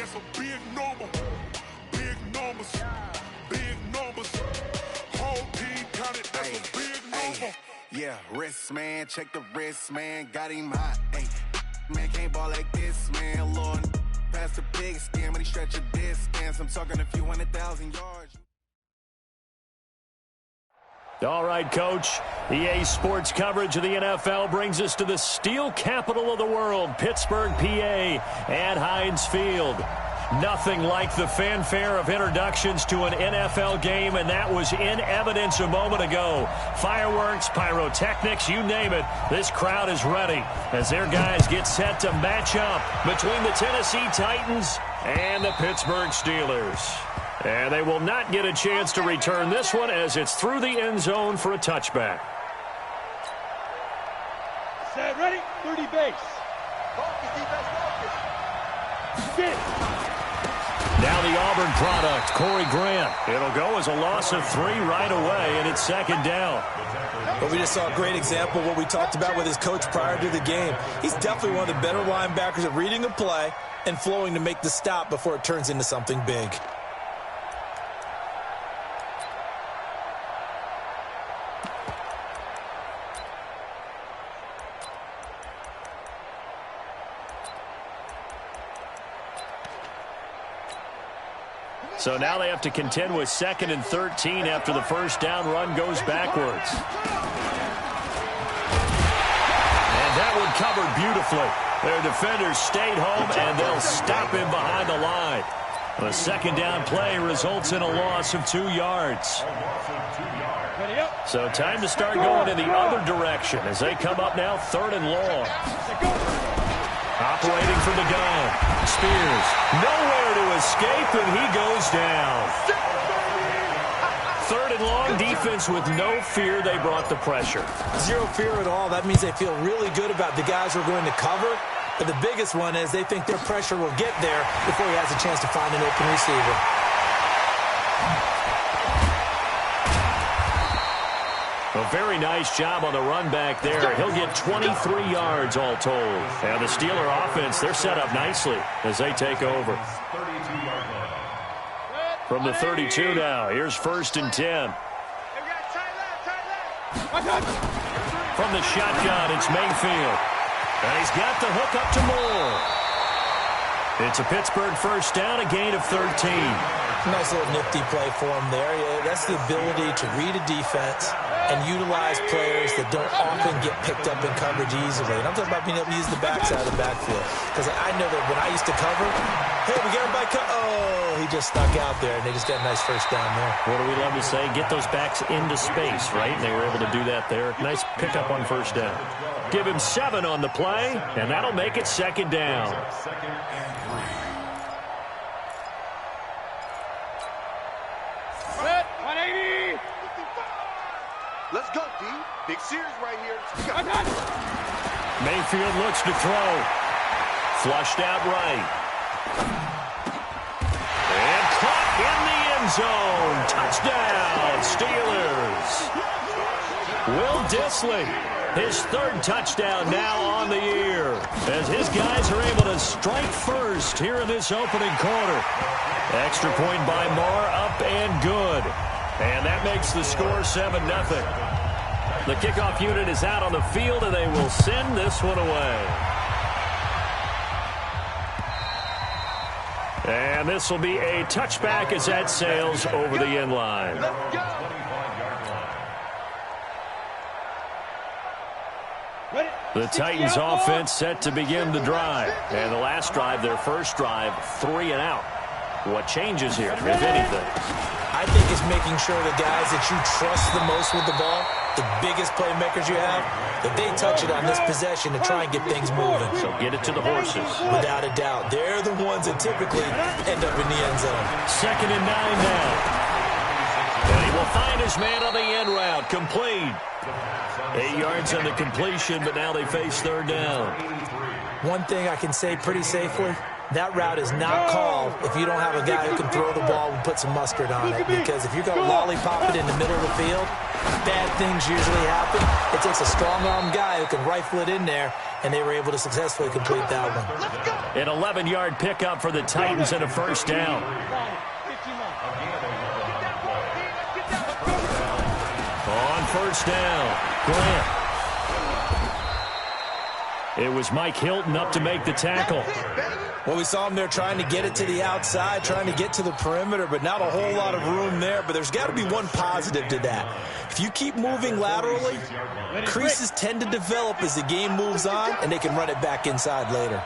That's a big number. Big numbers. Big numbers. Whole team counted. That's a big number. Yeah, wrist, man. Check the wrist, man. Got him hot. Hey, man, can't ball like this, man. Lord, past the big skin when he stretch a distance. I'm talking a few 100,000 yards. All right, Coach. EA Sports coverage of the NFL brings us to the steel capital of the world, Pittsburgh, PA, at Heinz Field. Nothing like the fanfare of introductions to an NFL game, and that was in evidence a moment ago. Fireworks, pyrotechnics, you name it. This crowd is ready as their guys get set to match up between the Tennessee Titans and the Pittsburgh Steelers. And they will not get a chance to return this one as it's through the end zone for a touchback. Set, ready, 30 base. Sit. Now the Auburn product, Corey Grant. It'll go as a loss of 3 right away, and it's second down. But we just saw a great example of what we talked about with his coach prior to the game. He's definitely one of the better linebackers at reading a play and flowing to make the stop before it turns into something big. So now they have to contend with 2nd and 13 after the first down run goes backwards. And that one covered beautifully. Their defenders stayed home, and they'll stop him behind the line. The second down play results in a loss of 2 yards. So time to start going in the other direction as they come up now 3rd and long. Operating from the gun. Spears. Nowhere to escape, and he goes down. 3rd and long, defense with no fear. They brought the pressure. Zero fear at all. That means they feel really good about the guys who are going to cover. But the biggest one is they think their pressure will get there before he has a chance to find an open receiver. A very nice job on the run back there. He'll get 23 yards all told. And the Steeler offense, they're set up nicely as they take over. From the 32 now, here's 1st and 10. From the shotgun, it's Mayfield. And he's got the hook up to Moore. It's a Pittsburgh first down, a gain of 13. Nice little nifty play for him there. Yeah, that's the ability to read a defense and utilize players that don't often get picked up in coverage easily. And I'm talking about being able to use the backside of the backfield. Because I know that when I used to cover, hey, we got him by oh, he just stuck out there, and they just got a nice first down there. What do we love to say? Get those backs into space, right? And they were able to do that there. Nice pickup on first down. Give him 7 on the play, and that'll make it 2nd down. Let's go, D. Big series right here. Mayfield looks to throw. Flushed out right. And caught in the end zone. Touchdown, Steelers. Will Dissly, his 3rd touchdown now on the year, as his guys are able to strike first here in this opening quarter. Extra point by Moore, up and good. And that makes the score 7-0. The kickoff unit is out on the field, and they will send this one away. And this will be a touchback as that sails over the end line. The Titans offense set to begin the drive. And the last drive, their first drive, 3 and out. What changes here, if anything? I think it's making sure the guys that you trust the most with the ball, the biggest playmakers you have, that they touch it on this possession to try and get things moving. So get it to the horses. Without a doubt. They're the ones that typically end up in the end zone. 2nd and 9 now. And he will find his man on the end route. Complete. 8 yards on the completion, but now they face 3rd down. One thing I can say pretty safely, that route is not called if you don't have a guy who can throw the ball and put some mustard on it. Because if you're going to lollipop it in the middle of the field, bad things usually happen. It takes a strong-arm guy who can rifle it in there, and they were able to successfully complete that one. An 11-yard pickup for the Titans and a first down. On first down, Grant. It was Mike Hilton up to make the tackle. Well, we saw him there trying to get it to the outside, trying to get to the perimeter, but not a whole lot of room there. But there's got to be one positive to that. If you keep moving laterally, creases tend to develop as the game moves on, and they can run it back inside later.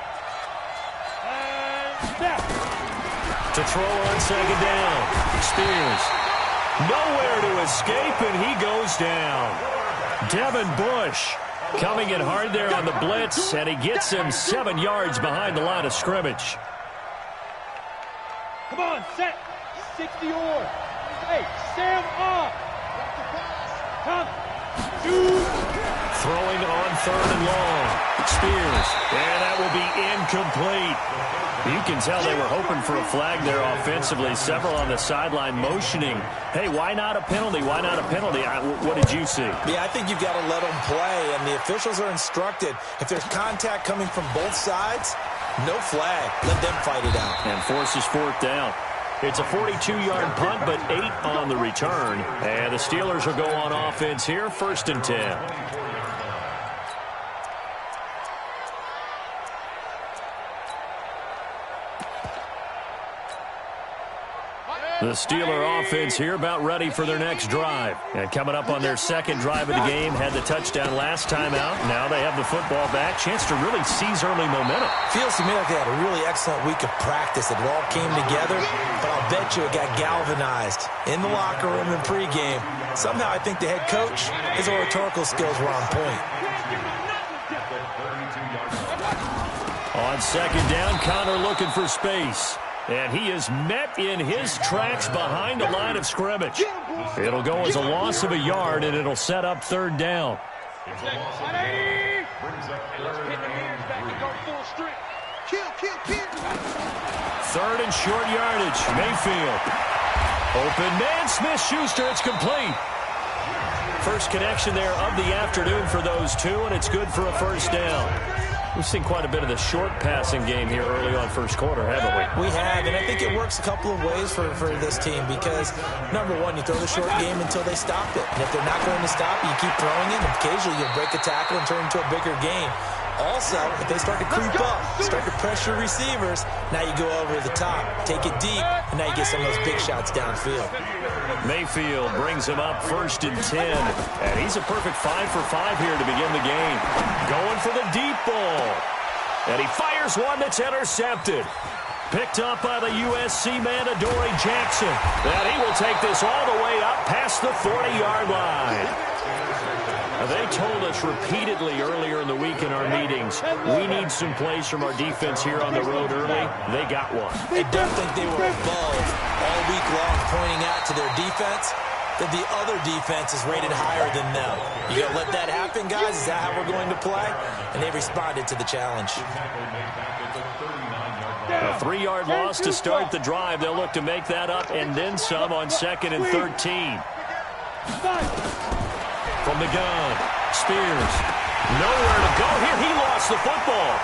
To throw on second down, Spears. Nowhere to escape, and he goes down. Devin Bush coming in hard there on the blitz, and he gets him 7 yards behind the line of scrimmage. Come on, set. 60 or. Hey, Sam off. Come. Throwing on third and long. Spears. And that will be incomplete. You can tell they were hoping for a flag there offensively. Several on the sideline motioning. Hey, why not a penalty? Why not a penalty? What did you see? Yeah, I think you've got to let them play, and the officials are instructed. If there's contact coming from both sides, no flag. Let them fight it out. And forces fourth down. It's a 42-yard punt, but 8 on the return. And the Steelers will go on offense here, 1st and 10. The Steeler offense here about ready for their next drive. And coming up on their second drive of the game, had the touchdown last time out. Now they have the football back. Chance to really seize early momentum. Feels to me like they had a really excellent week of practice. It all came together, but I'll bet you it got galvanized in the locker room and pregame. Somehow I think the head coach, his oratorical skills were on point. On second down, Connor looking for space. And he is met in his tracks behind the line of scrimmage. It'll go as a loss of a yard, and it'll set up 3rd down. 3rd and short yardage. Mayfield. Open man, Smith-Schuster. It's complete. First connection there of the afternoon for those two, and it's good for a first down. We've seen quite a bit of the short passing game here early on first quarter, haven't we? We have, and I think it works a couple of ways for this team because, number one, you throw the short game until they stop it. And if they're not going to stop it, you keep throwing it, and occasionally you'll break a tackle and turn into a bigger game. Also, if they start to creep up, start to pressure receivers, now you go over the top, take it deep, and now you get some of those big shots downfield. Mayfield brings him up 1st and 10. And he's a perfect 5 for 5 here to begin the game. Going for the deep ball. And he fires one that's intercepted. Picked up by the USC man, Adoree Jackson. And he will take this all the way up past the 40-yard line. They told us repeatedly earlier in the week in our meetings, we need some plays from our defense here on the road early. They got one. I don't think they were above all week long pointing out to their defense that the other defense is rated higher than them. You going to let that happen, guys? Is that how we're going to play? And they responded to the challenge. A 3-yard loss to start the drive. They'll look to make that up and then some on 2nd and 13. From the gun, Spears. Nowhere to go here. He lost the football.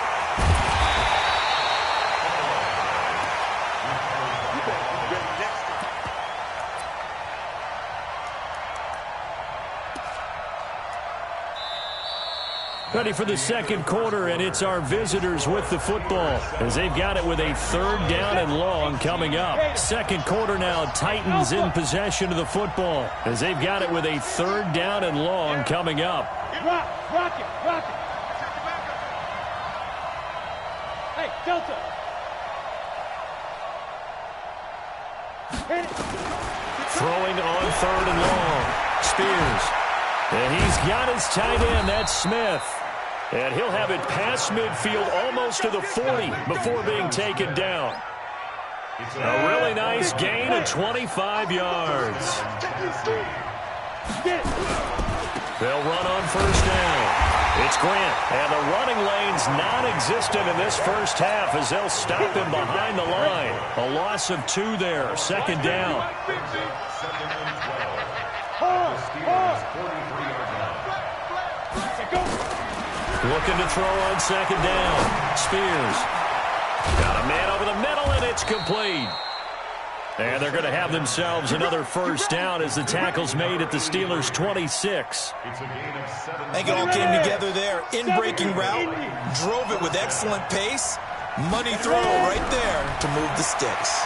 Ready for the second quarter, and it's our visitors with the football as they've got it with a 3rd down and long coming up. Second quarter now, Titans in possession of the football as they've got it with a 3rd down and long coming up. Rock it. Hey, Delta. Hit it. Throwing on 3rd and long. Spears. And he's got his tight end, that's Smith. And he'll have it past midfield almost to the 40 before being taken down. A really nice gain of 25 yards. They'll run on first down. It's Grant, and the running lane's non-existent in this first half as they'll stop him behind the line. A loss of 2 there, second down. Looking to throw on second down. Spears. Got a man over the middle, and it's complete. And they're going to have themselves another first down as the tackle's made at the Steelers' 26. I think it all came together there. In-breaking route, drove it with excellent pace. Money throw right there to move the sticks.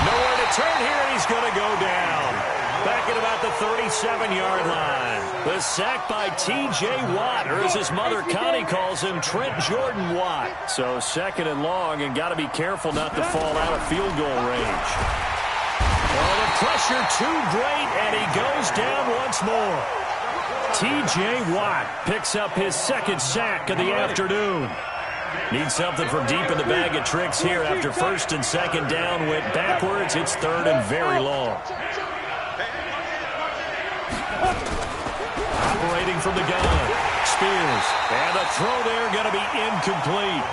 Nowhere to turn here, and he's going to go down. Back at about the 37-yard line. The sack by T.J. Watt, or as his mother Connie calls him, Trent Jordan Watt. So second and long, and got to be careful not to fall out of field goal range. Well, the pressure too great, and he goes down once more. T.J. Watt picks up his second sack of the afternoon. Needs something from deep in the bag of tricks here after first and second down went backwards. It's third and very long. Operating from the gun. Spears. And the throw there going to be incomplete.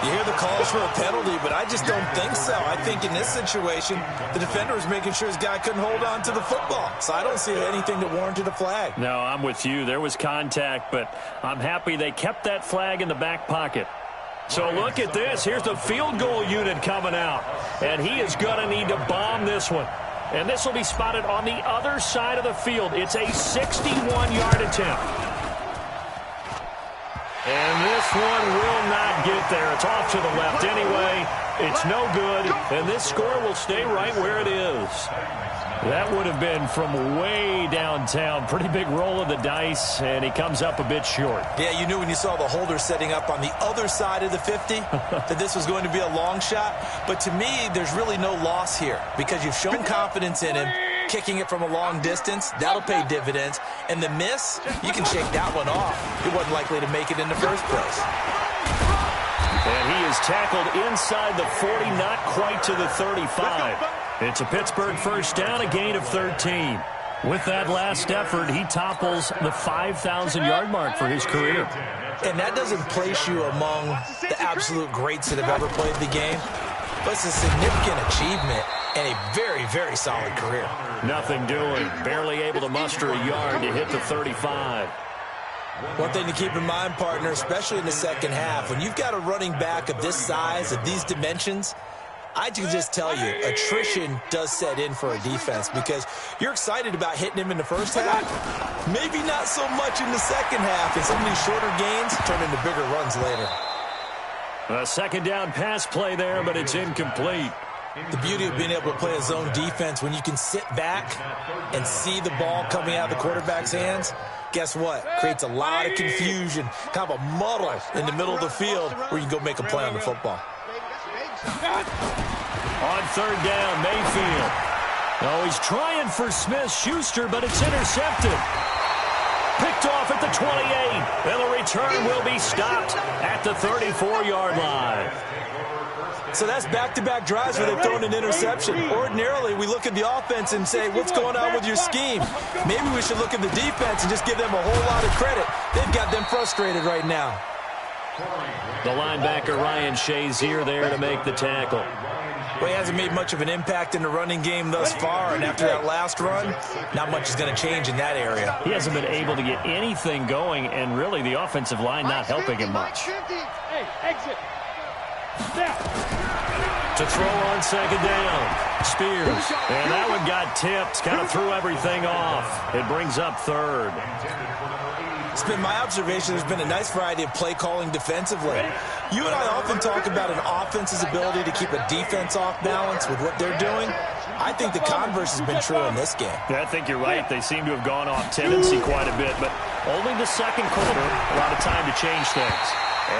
You hear the calls for a penalty, but I just don't think so. I think in this situation, the defender was making sure his guy couldn't hold on to the football. So I don't see anything that warranted a flag. No, I'm with you. There was contact, but I'm happy they kept that flag in the back pocket. So look at this. Here's the field goal unit coming out. And he is going to need to bomb this one. And this will be spotted on the other side of the field. It's a 61-yard attempt. And this one will not get there. It's off to the left anyway. It's no good. And this score will stay right where it is. That would have been from way downtown. Pretty big roll of the dice, and he comes up a bit short. Yeah, you knew when you saw the holder setting up on the other side of the 50 that this was going to be a long shot. But to me, there's really no loss here because you've shown confidence in him. Kicking it from a long distance, that'll pay dividends. And the miss, you can shake that one off. He wasn't likely to make it in the first place. And he is tackled inside the 40, not quite to the 35. It's a Pittsburgh first down, a gain of 13. With that last effort, he topples the 5,000-yard mark for his career. And that doesn't place you among the absolute greats that have ever played the game. But it's a significant achievement and a very, very solid career. Nothing doing. Barely able to muster a yard to hit the 35. One thing to keep in mind, partner, especially in the second half, when you've got a running back of this size, of these dimensions, I can just tell you, attrition does set in for a defense because you're excited about hitting him in the first half. Maybe not so much in the second half, and some of these shorter gains turn into bigger runs later. A second down pass play there, but it's incomplete. The beauty of being able to play a zone defense when you can sit back and see the ball coming out of the quarterback's hands, guess what? Creates a lot of confusion, kind of a muddle in the middle of the field where you can go make a play on the football. On third down, Mayfield. Oh, he's trying for Smith-Schuster, but it's intercepted. Picked off at the 28, and the return will be stopped at the 34-yard line. So that's back-to-back drives where they've thrown an interception. Ordinarily, we look at the offense and say, what's going on with your scheme? Maybe we should look at the defense and just give them a whole lot of credit. They've got them frustrated right now. The linebacker, Ryan Shazier, there to make the tackle. Well, he hasn't made much of an impact in the running game thus far, and after that last run, not much is going to change in that area. He hasn't been able to get anything going, and really the offensive line not helping him much. Hey, exit. Now. To throw on second down. Spears. And that one got tipped. Kind of threw everything off. It brings up third. It's been my observation there's been a nice variety of play calling defensively. You and I often talk about an offense's ability to keep a defense off balance with what they're doing. I think the converse has been true in this game. Yeah, I think you're right. They seem to have gone off tendency quite a bit, but only the second quarter, a lot of time to change things.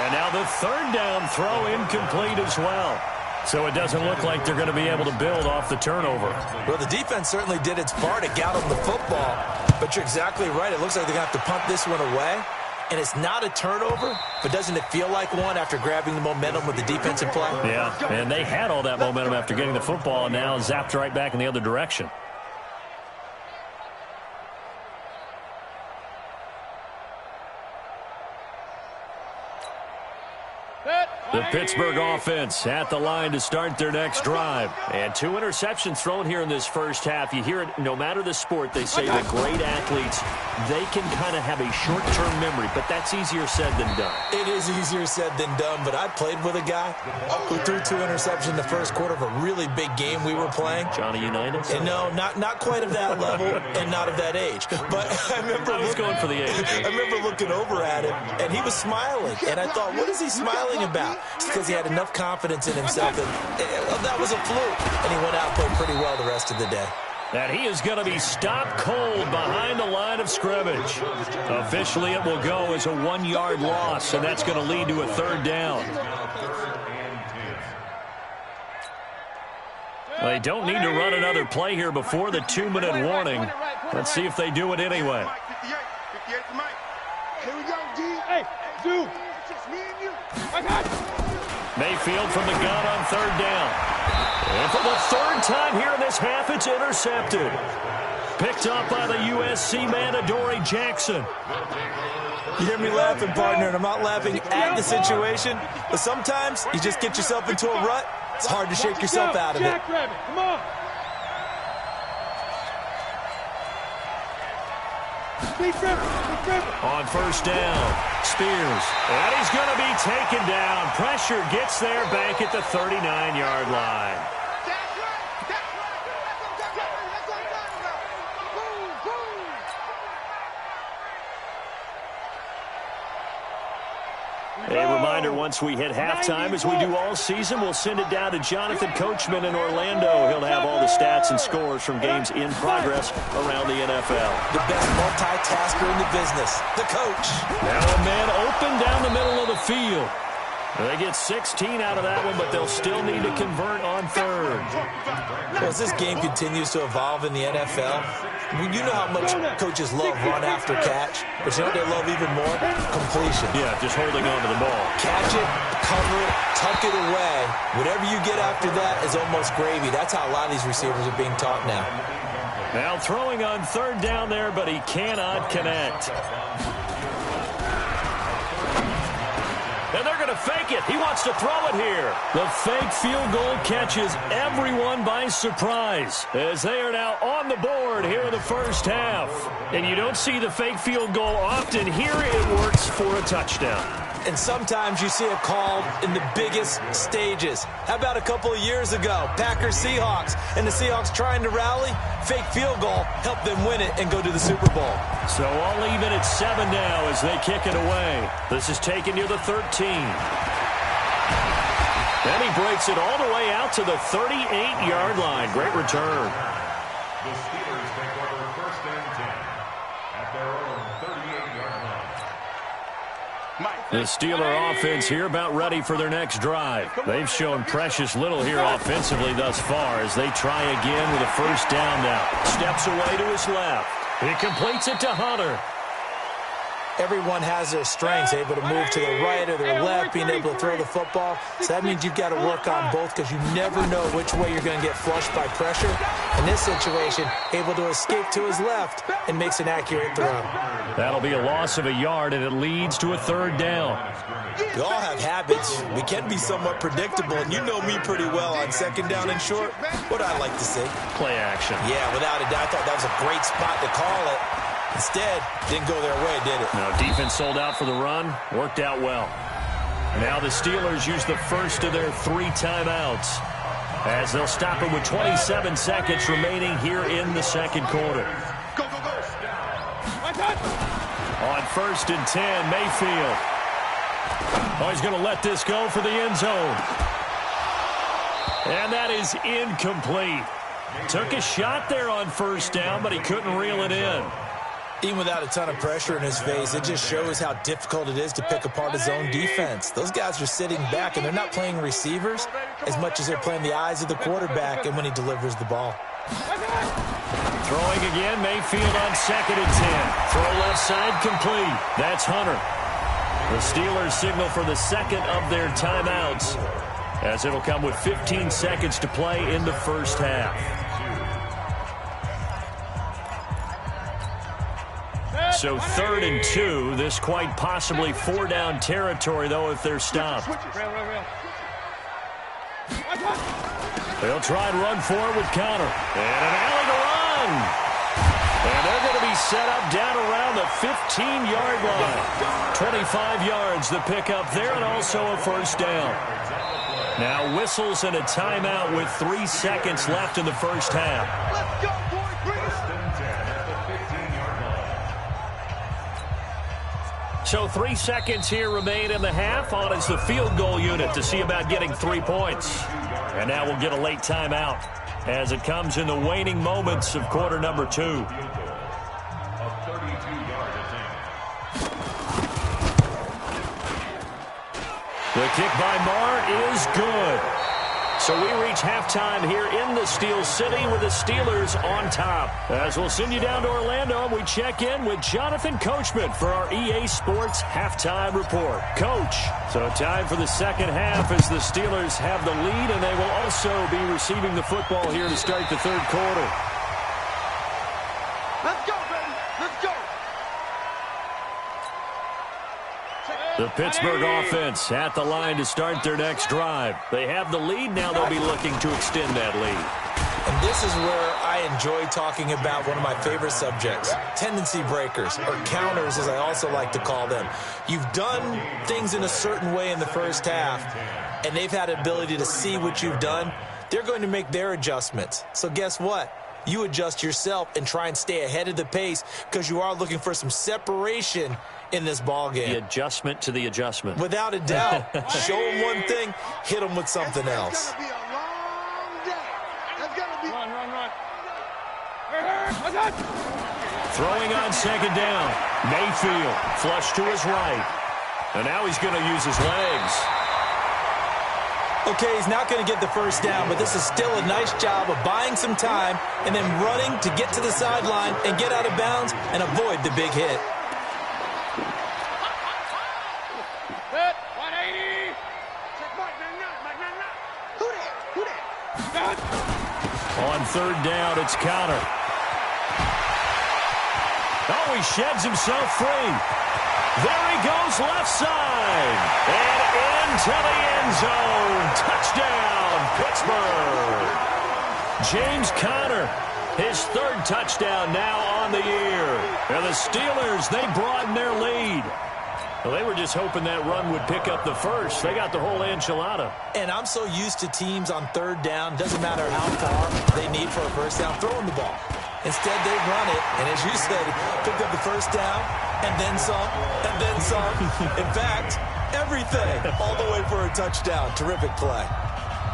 And now the third down throw incomplete as well. So it doesn't look like they're going to be able to build off the turnover. Well, the defense certainly did its part to get them the football. But you're exactly right. It looks like they're going to have to punt this one away. And it's not a turnover, but doesn't it feel like one after grabbing the momentum with the defensive play? Yeah, and they had all that momentum after getting the football and now zapped right back in the other direction. The Pittsburgh offense at the line to start their next drive. And 2 interceptions thrown here in this first half. You hear it, no matter the sport, they say that great athletes, they can kind of have a short-term memory, but that's easier said than done. It is easier said than done, but I played with a guy who threw 2 interceptions in the first quarter of a really big game we were playing. Johnny Unitas? And no, not quite of that level and not of that age. But I remember going for the age. I remember looking over at him, and he was smiling. And I thought, what is he smiling about? It's because he had enough confidence in himself that was a fluke. And he went out and played pretty well the rest of the day. And he is going to be stopped cold behind the line of scrimmage. Officially, it will go as a 1-yard loss, and that's going to lead to a 3rd down. They don't need to run another play here before the 2-minute warning. Let's see if they do it anyway. Here we go, D. Hey, dude. It's just me and you. I got you. Mayfield from the gun on 3rd down. And for the 3rd time here in this half, it's intercepted. Picked up by the USC man, Adoree Jackson. You hear me laughing, partner, and I'm not laughing at the situation, but sometimes you just get yourself into a rut. It's hard to shake yourself out of it. Jackrabbit, come on. On 1st down, Spears. And he's going to be taken down. Pressure gets there back at the 39-yard line. A reminder, once we hit halftime, as we do all season, we'll send it down to Jonathan Coachman in Orlando. He'll have all the stats and scores from games in progress around the NFL. The best multitasker in the business, the coach. Now a man open down the middle of the field. They get 16 out of that one, but they'll still need to convert on 3rd. Well, as this game continues to evolve in the NFL, you know how much coaches love run after catch, but you know what they love even more? Completion. Yeah, just holding on to the ball. Catch it, cover it, tuck it away. Whatever you get after that is almost gravy. That's how a lot of these receivers are being taught now. Now throwing on 3rd down there, but he cannot connect. And they're going to fake it. He wants to throw it here. The fake field goal catches everyone by surprise as they are now on the board here in the first half. And you don't see the fake field goal often. Here it works for a touchdown. And sometimes you see it called in the biggest stages. How about a couple of years ago, Packers-Seahawks, and the Seahawks trying to rally? Fake field goal helped them win it and go to the Super Bowl. So all even at 7 now as they kick it away. This is taken near the 13. Then he breaks it all the way out to the 38-yard line. Great return. The Steelers take over 1st and 10 at their own 38-yard line. The Steeler offense here about ready for their next drive. They've shown precious little here offensively thus far as they try again with a 1st down now. Steps away to his left. He completes it to Hunter. Everyone has their strengths, able to move to the right or their left, being able to throw the football. So that means you've got to work on both because you never know which way you're going to get flushed by pressure. In this situation, able to escape to his left and makes an accurate throw. That'll be a loss of a yard, and it leads to a 3rd down. We all have habits. We can be somewhat predictable, and you know me pretty well on 2nd down and short. What I like to see? Play action. Yeah, without a doubt. I thought that was a great spot to call it. Instead, didn't go their way, did it? No, defense sold out for the run. Worked out well. Now the Steelers use the first of their 3 timeouts as they'll stop it with 27 seconds remaining here in the 2nd quarter. Go, go, go. On 1st and 10, Mayfield. Oh, he's going to let this go for the end zone. And that is incomplete. Took a shot there on 1st down, but he couldn't reel it in. Even without a ton of pressure in his face, it just shows how difficult it is to pick apart his own defense. Those guys are sitting back, and they're not playing receivers as much as they're playing the eyes of the quarterback and when he delivers the ball. Throwing again, Mayfield on 2nd and 10. Throw left side complete. That's Hunter. The Steelers signal for the 2nd of their timeouts as it'll come with 15 seconds to play in the first half. So 3rd and 2. This quite possibly 4-down territory, though, if they're stopped. They'll try and run for it with Connor. And an alley to run. And they're going to be set up down around the 15-yard line. 25 yards the pickup there, and also a first down. Now whistles and a timeout with 3 seconds left in the first half. Let's go, boys. Bring it on. So 3 seconds here remain in the half. On is the field goal unit to see about getting 3 points. And now we'll get a late timeout as it comes in the waning moments of quarter number 2. The kick by Marr is good. So we reach halftime here in the Steel City with the Steelers on top. As we'll send you down to Orlando, we check in with Jonathan Coachman for our EA Sports Halftime Report. Coach, so time for the second half as the Steelers have the lead, and they will also be receiving the football here to start the third quarter. Let's go, baby. Let's go. The Pittsburgh offense at the line to start their next drive. They have the lead. Now they'll be looking to extend that lead. And this is where I enjoy talking about one of my favorite subjects, tendency breakers, or counters as I also like to call them. You've done things in a certain way in the first half, and they've had the ability to see what you've done. They're going to make their adjustments. So guess what? You adjust yourself and try and stay ahead of the pace because you are looking for some separation in this ball game. The adjustment to the adjustment. Without a doubt. Show them one thing, hit them with something else. It's going to be a long day. It's going to be... Run. Throwing on second down. Mayfield flush to his right. And now he's going to use his legs. Okay, he's not going to get the first down, but this is still a nice job of buying some time and then running to get to the sideline and get out of bounds and avoid the big hit. Hit. 180. Who that? On third down, it's Connor. Oh, he sheds himself free. There he goes, left side. And into the end zone. Touchdown, Pittsburgh. James Conner, his third touchdown now on the year. And the Steelers, they broaden their lead. Well, they were just hoping that run would pick up the first. They got the whole enchilada. And I'm so used to teams on third down, doesn't matter how far they need for a first down, throwing the ball. Instead, they run it, and as you said, picked up the first down, and then some, and then some. In fact, everything, all the way for a touchdown. Terrific play.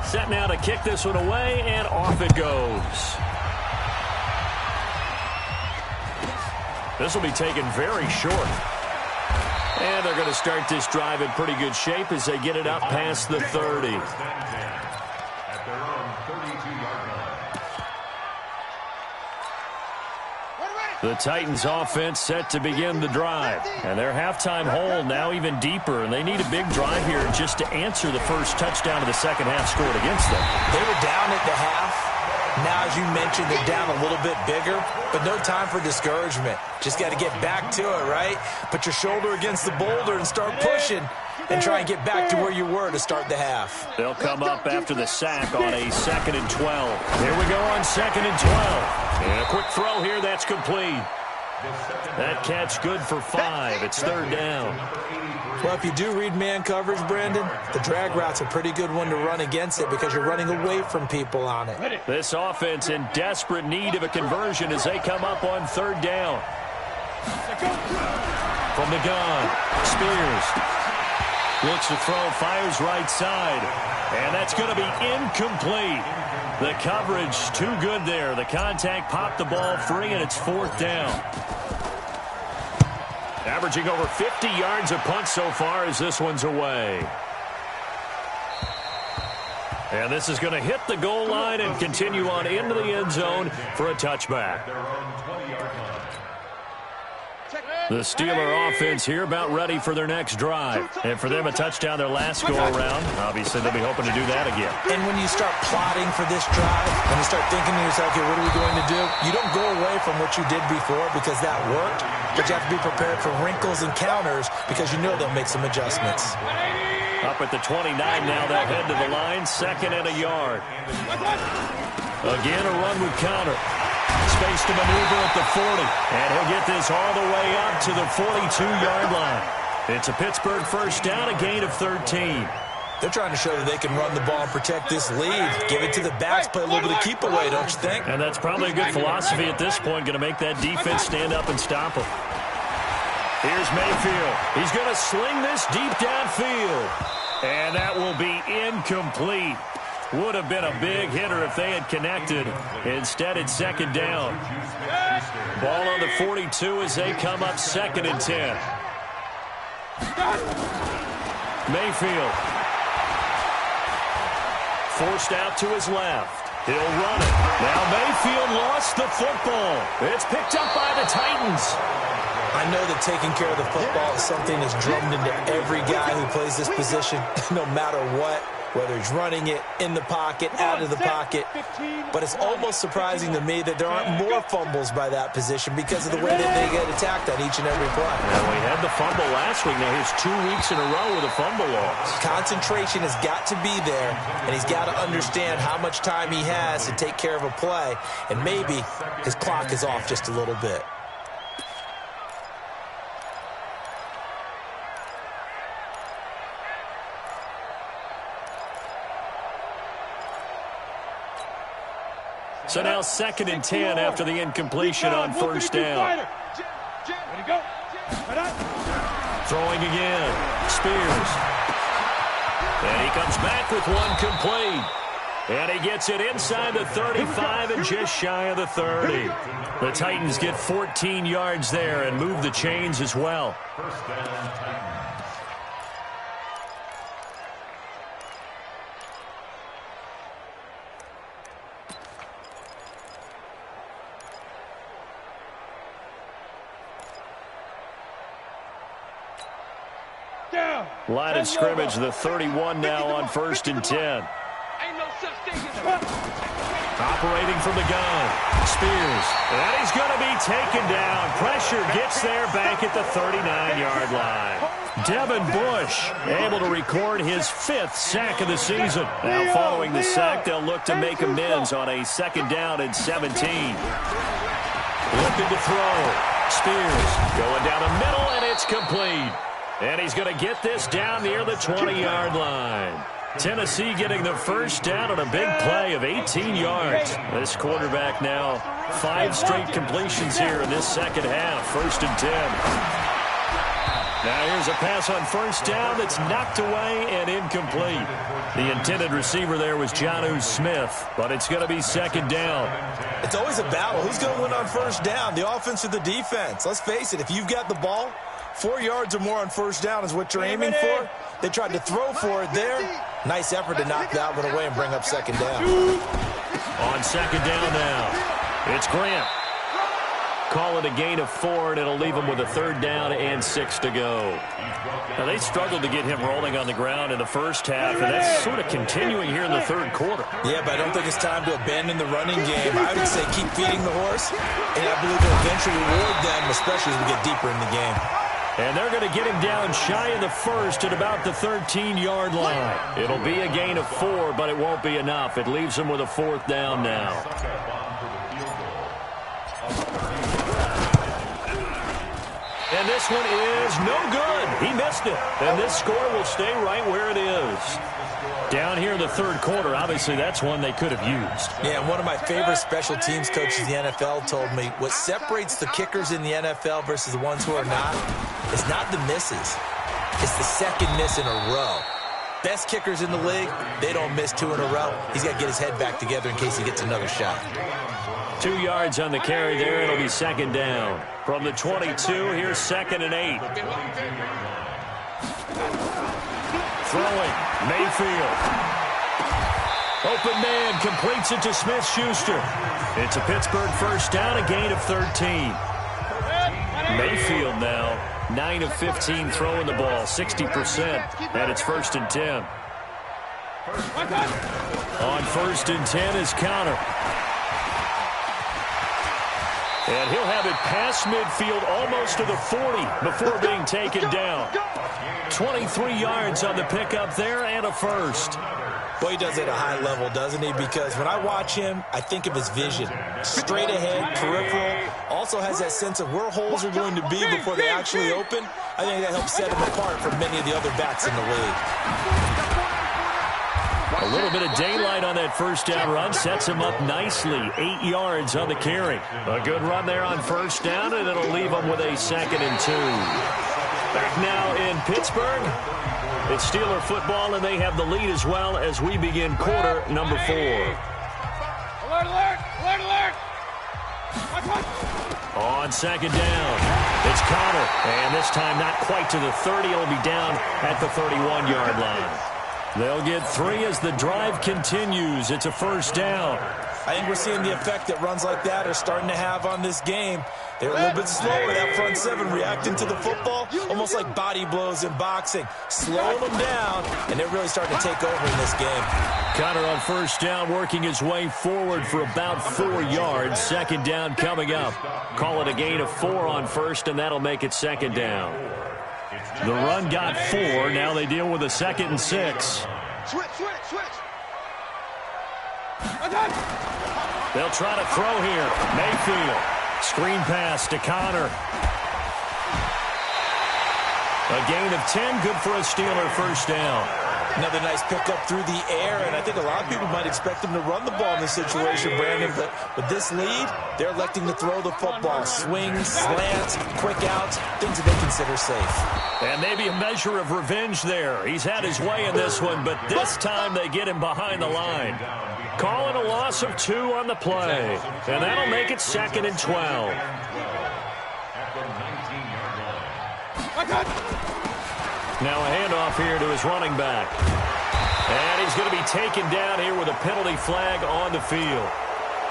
Set now to kick this one away, and off it goes. This will be taken very short. And they're going to start this drive in pretty good shape as they get it up past the 30. The Titans offense set to begin the drive. And their halftime hole now even deeper. And they need a big drive here just to answer the first touchdown of the second half scored against them. They were down at the half. Now, as you mentioned, they're down a little bit bigger, but no time for discouragement. Just got to get back to it, right? Put your shoulder against the boulder and start pushing and try and get back to where you were to start the half. They'll come up after the sack on a 2nd and 12. Here we go on 2nd and 12. And a quick throw here, that's complete. That catch good for 5. It's third down. Well, if you do read man coverage, Brandon, the drag route's a pretty good one to run against it because you're running away from people on it. This offense in desperate need of a conversion as they come up on third down. From the gun, Spears looks to throw, fires right side, and that's going to be incomplete. The coverage too good there. The contact popped the ball free, and it's fourth down. Averaging over 50 yards a punt so far as this one's away. And this is going to hit the goal line and continue on into the end zone for a touchback. The Steeler offense here about ready for their next drive. And for them, a touchdown their last go-around. Obviously, they'll be hoping to do that again. And when you start plotting for this drive and you start thinking to yourself, okay, what are we going to do? You don't go away from what you did before because that worked, but you have to be prepared for wrinkles and counters because you know they'll make some adjustments. Up at the 29 now, they'll head to the line, 2nd and a yard. Again, a run with counter. Space to maneuver at the 40, and he'll get this all the way up to the 42-yard line. It's a Pittsburgh first down, a gain of 13. They're trying to show that they can run the ball and protect this lead. Give it to the backs, play a little bit of keep away, don't you think? And that's probably a good philosophy at this point, going to make that defense stand up and stop them. Here's Mayfield. He's going to sling this deep downfield, and that will be incomplete. Would have been a big hitter if they had connected. Instead, it's 2nd down. Ball on the 42 as they come up 2nd and 10. Mayfield. Forced out to his left. He'll run it. Now Mayfield lost the football. It's picked up by the Titans. I know that taking care of the football is something that's drummed into every guy who plays this position, no matter what. Whether he's running it in the pocket, out of the pocket. But it's almost surprising to me that there aren't more fumbles by that position because of the way that they get attacked on each and every play. Well, we had the fumble last week. Now here's 2 weeks in a row with a fumble loss. Concentration has got to be there, and he's got to understand how much time he has to take care of a play. And maybe his clock is off just a little bit. So now 2nd and 10 after the incompletion on first down. Throwing again. Spears. And he comes back with one complete. And he gets it inside the 35 and just shy of the 30. The Titans get 14 yards there and move the chains as well. Line of scrimmage, the 31 now on 1st and 10. Operating from the gun. Spears. And he's going to be taken down. Pressure gets there back at the 39-yard line. Devin Bush able to record his 5th sack of the season. Now following the sack, they'll look to make amends on a 2nd down and 17. Looking to throw. Spears going down the middle, and it's complete. And he's going to get this down near the 20-yard line. Tennessee getting the first down on a big play of 18 yards. This quarterback now 5 straight completions here in this second half. 1st and 10. Now here's a pass on first down that's knocked away and incomplete. The intended receiver there was Jonnu Smith, but it's going to be 2nd down. It's always a battle. Who's going to win on first down, the offense or the defense? Let's face it, if you've got the ball, 4 yards or more on first down is what you're aiming for. They tried to throw for it there. Nice effort to knock that one away and bring up 2nd down. On 2nd down now, it's Grant. Call it a gain of 4, and it'll leave him with a 3rd down and 6 to go. Now, they struggled to get him rolling on the ground in the first half, and that's sort of continuing here in the 3rd quarter. Yeah, but I don't think it's time to abandon the running game. I would say keep feeding the horse, and I believe they'll eventually reward them, especially as we get deeper in the game. And they're going to get him down shy of the 1st at about the 13-yard line. It'll be a gain of 4, but it won't be enough. It leaves him with a 4th down now. And this one is no good. He missed it. And this score will stay right where it is. Down here in the 3rd quarter, obviously that's one they could have used. Yeah, and one of my favorite special teams coaches in the NFL told me what separates the kickers in the NFL versus the ones who are not is not the misses. It's the 2nd miss in a row. Best kickers in the league, they don't miss 2 in a row. He's got to get his head back together in case he gets another shot. 2 yards on the carry there. It'll be 2nd down. From the 22, here's 2nd and 8. Throwing, Mayfield. Open man, completes it to Smith-Schuster. It's a Pittsburgh first down, a gain of 13. Mayfield now, 9 of 15 throwing the ball, 60%, and it's 1st and 10. On 1st and 10 is Connor. And he'll have it past midfield, almost to the 40 before being taken down. 23 yards on the pickup there and a first. Well, he does it at a high level, doesn't he? Because when I watch him, I think of his vision. Straight ahead, peripheral. Also has that sense of where holes are going to be before they actually open. I think that helps set him apart from many of the other backs in the league. A little bit of daylight on that first down run sets him up nicely. 8 yards on the carry. A good run there on first down, and it'll leave him with a 2nd and 2. Back now in Pittsburgh. It's Steeler football, and they have the lead as well as we begin quarter number 4. Alert, alert, alert, alert. On 2nd down, it's Connor. And this time not quite to the 30. It'll be down at the 31-yard line. They'll get 3 as the drive continues. It's a 1st down. I think we're seeing the effect that runs like that are starting to have on this game. They're a little bit slower, that front 7 reacting to the football, almost like body blows in boxing, slowing them down, and they're really starting to take over in this game. Connor on 1st down, working his way forward for about 4 yards. 2nd down coming up. Call it a gain of 4 on 1st, and that'll make it 2nd down. The run got 4. Now they deal with a 2nd and 6. Switch. They'll try to throw here. Mayfield. Screen pass to Connor. A gain of 10. Good for a Steeler 1st down. Another nice pickup through the air, and I think a lot of people might expect him to run the ball in this situation, Brandon, but with this lead, they're electing to throw the football. Swings, slants, quick outs, things that they consider safe. And maybe a measure of revenge there. He's had his way in this one, but this time they get him behind the line. Calling a loss of 2 on the play, and that'll make it 2nd and 12. Now a handoff here to his running back. And he's going to be taken down here with a penalty flag on the field.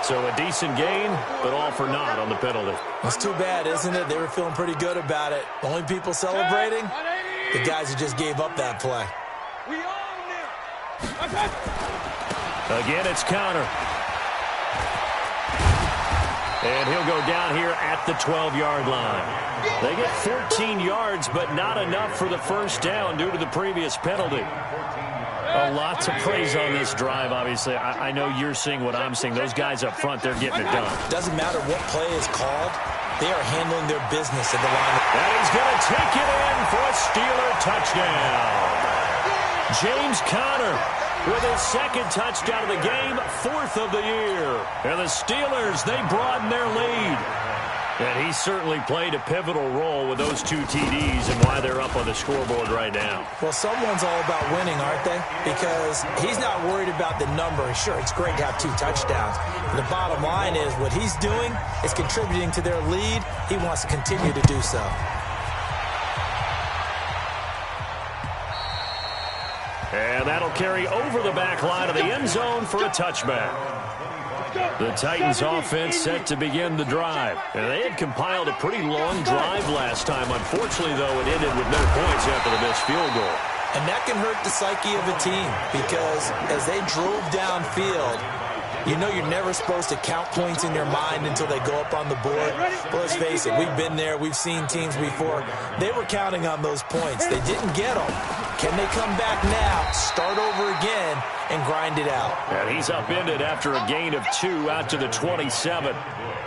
So a decent gain, but all for naught on the penalty. It's too bad, isn't it? They were feeling pretty good about it. The only people celebrating, the guys who just gave up that play. We own them. Again, it's Connor. And he'll go down here at the 12-yard line. They get 14 yards, but not enough for the 1st down due to the previous penalty. A lot to praise on this drive, obviously. I know you're seeing what I'm seeing. Those guys up front, they're getting it done. Doesn't matter what play is called. They are handling their business at the line. And he's going to take it in for a Steeler touchdown. James Conner with his 2nd touchdown of the game, 4th of the year. And the Steelers, they broaden their lead. And he certainly played a pivotal role with those 2 TDs and why they're up on the scoreboard right now. Well, someone's all about winning, aren't they? Because he's not worried about the number. Sure, it's great to have 2 touchdowns. But the bottom line is what he's doing is contributing to their lead. He wants to continue to do so. And that'll carry over the back line of the end zone for a touchback. The Titans offense set to begin the drive. And they had compiled a pretty long drive last time. Unfortunately, though, it ended with no points after the missed field goal. And that can hurt the psyche of a team because as they drove downfield, you know you're never supposed to count points in your mind until they go up on the board. But let's face it, we've been there. We've seen teams before. They were counting on those points. They didn't get them. Can they come back now, start over again, and grind it out? And he's upended after a gain of 2 out to the 27.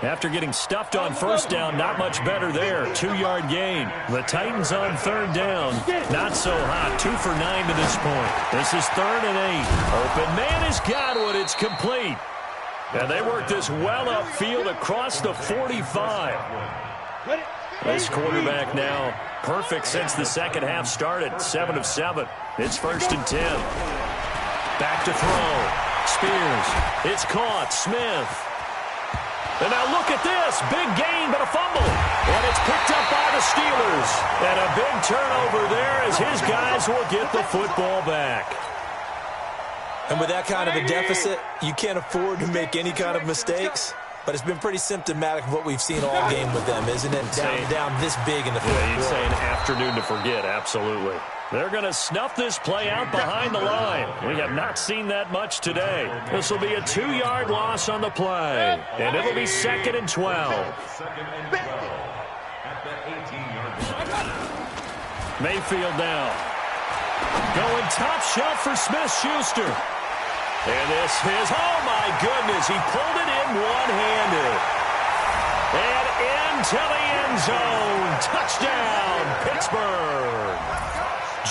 After getting stuffed on 1st down, not much better there. 2-yard gain. The Titans on 3rd down. Not so hot. 2 for 9 to this point. This is 3rd and 8. Open man is Godwin. It's complete. And they work this well upfield across the 45. This quarterback now perfect since the 2nd half started. 7 of 7. It's 1st and 10. Back to throw. Spears. It's caught. Smith. And now look at this. Big gain, but a fumble. And it's picked up by the Steelers. And a big turnover there as his guys will get the football back. And with that kind of a deficit, you can't afford to make any kind of mistakes. but it's been pretty symptomatic of what we've seen all game with them, isn't it? Down this big in the fourth quarter. You'd say an afternoon to forget, absolutely. They're going to snuff this play out behind the line. We have not seen that much today. This will be a 2-yard loss on the play, and it'll be 2nd and 12. Mayfield now. Going top shelf for Smith-Schuster. And this is, oh my goodness, he pulled it in one-handed. And into the end zone. Touchdown, Pittsburgh.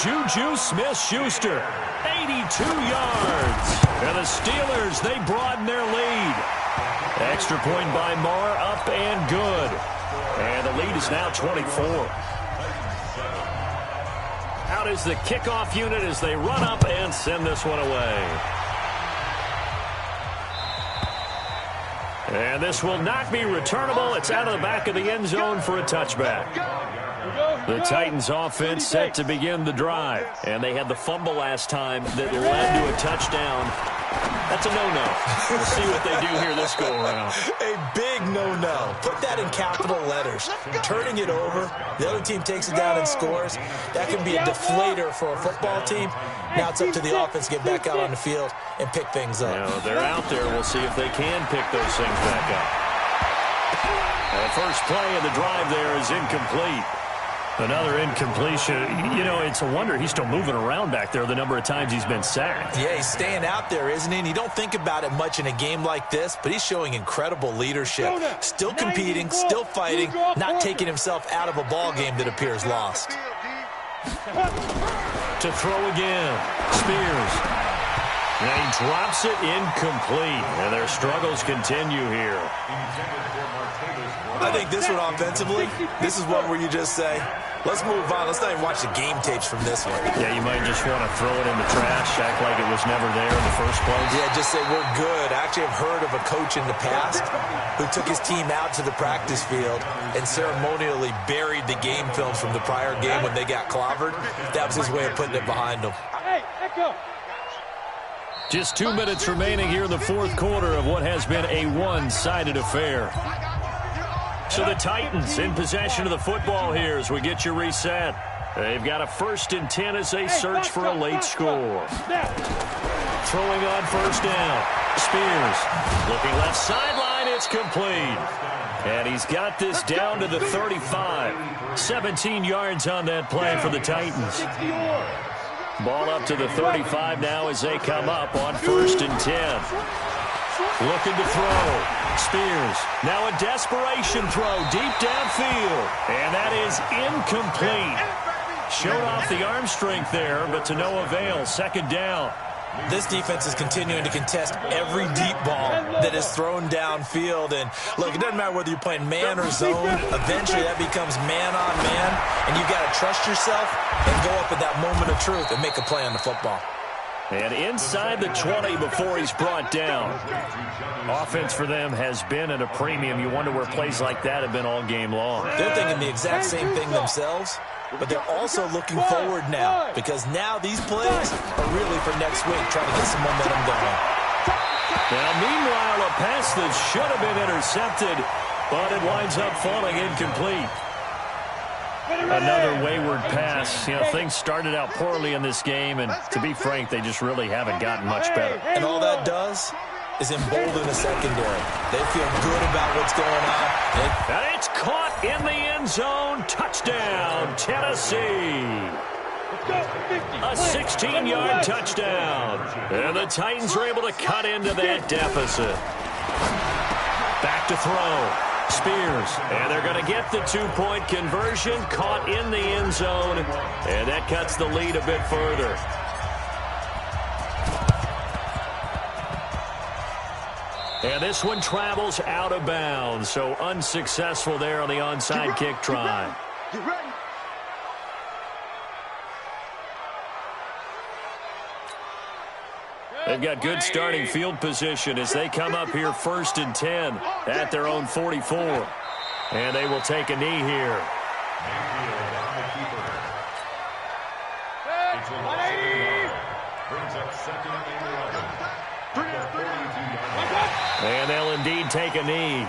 Juju Smith-Schuster, 82 yards. And the Steelers, they broaden their lead. Extra point by Marr, up and good. And the lead is now 24. Out is the kickoff unit as they run up and send this one away. And this will not be returnable. It's out of the back of the end zone for a touchback. The Titans offense set to begin the drive. And they had the fumble last time that led to a touchdown. That's a no-no. We'll see what they do here this go-around. A big no-no. Put that in capital letters. Turning it over, the other team takes it down and scores. That can be a deflator for a football team. Now it's up to the offense to get back out on the field and pick things up. You know, they're out there. We'll see if they can pick those things back up. The first play of the drive there is incomplete. Another incompletion. You know, it's a wonder he's still moving around back there the number of times he's been sacked. Yeah, he's staying out there, isn't he? And you don't think about it much in a game like this, but he's showing incredible leadership. Still competing, still fighting, not taking himself out of a ball game that appears lost. To throw again. Spears. And he drops it incomplete. And their struggles continue here. I think this one offensively, this is one where you just say, let's move on. Let's not even watch the game tapes from this one. Yeah, you might just want to throw it in the trash, act like it was never there in the first place. Yeah, just say we're good. I actually have heard of a coach in the past who took his team out to the practice field and ceremonially buried the game films from the prior game when they got clobbered. That was his way of putting it behind them. Hey, echo. Just 2 minutes remaining here in the fourth quarter of what has been a one-sided affair. So the Titans in possession of the football here as we get you reset. They've got a 1st and 10 as they search for a late score. Throwing on first down. Spears looking left sideline. It's complete. And he's got this down to the 35. 17 yards on that play for the Titans. Ball up to the 35 now as they come up on 1st and 10. Looking to throw. Spears. Now a desperation throw deep downfield. And that is incomplete. Showed off the arm strength there, but to no avail. 2nd down. This defense is continuing to contest every deep ball that is thrown downfield. And, look, it doesn't matter whether you're playing man or zone. Eventually that becomes man on man. And you've got to trust yourself and go up at that moment of truth and make a play on the football. And inside the 20 before he's brought down. Offense for them has been at a premium. You wonder where plays like that have been all game long. They're thinking the exact same thing themselves, but they're also looking forward now because now these plays are really for next week, trying to get some momentum going. Now, meanwhile, a pass that should have been intercepted, but it winds up falling incomplete. Another wayward pass. You know, things started out poorly in this game, and to be frank, they just really haven't gotten much better. And all that does is embolden the secondary. They feel good about what's going on. And it's caught in the end zone. Touchdown, Tennessee. A 16-yard touchdown. And the Titans are able to cut into that deficit. Back to throw. Spears, and they're going to get the 2-point conversion, caught in the end zone, and that cuts the lead a bit further. And this one travels out of bounds, so unsuccessful there on the onside kick try. Get ready. They've got good starting field position as they come up here 1st and 10 at their own 44. And they will take a knee here. And they'll indeed take a knee.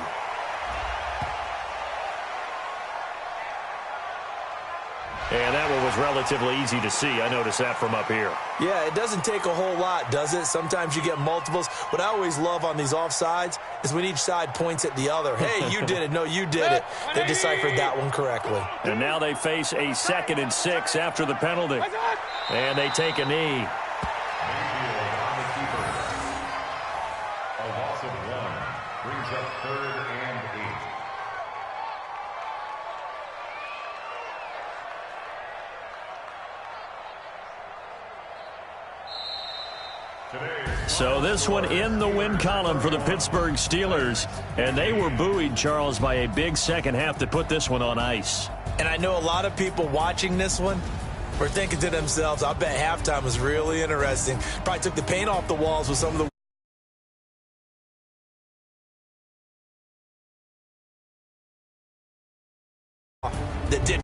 And that one was relatively easy to see. I noticed that from up here. Yeah, it doesn't take a whole lot, does it? Sometimes you get multiples. What I always love on these offsides is when each side points at the other. Hey, you did it. No, you did it. They deciphered that one correctly. And now they face a 2nd and 6 after the penalty. And they take a knee. A loss of 1 brings up 3rd and 8. So this one in the win column for the Pittsburgh Steelers. And they were buoyed, Charles, by a big second half that put this one on ice. And I know a lot of people watching this one were thinking to themselves, I bet halftime was really interesting. Probably took the paint off the walls with some of the that did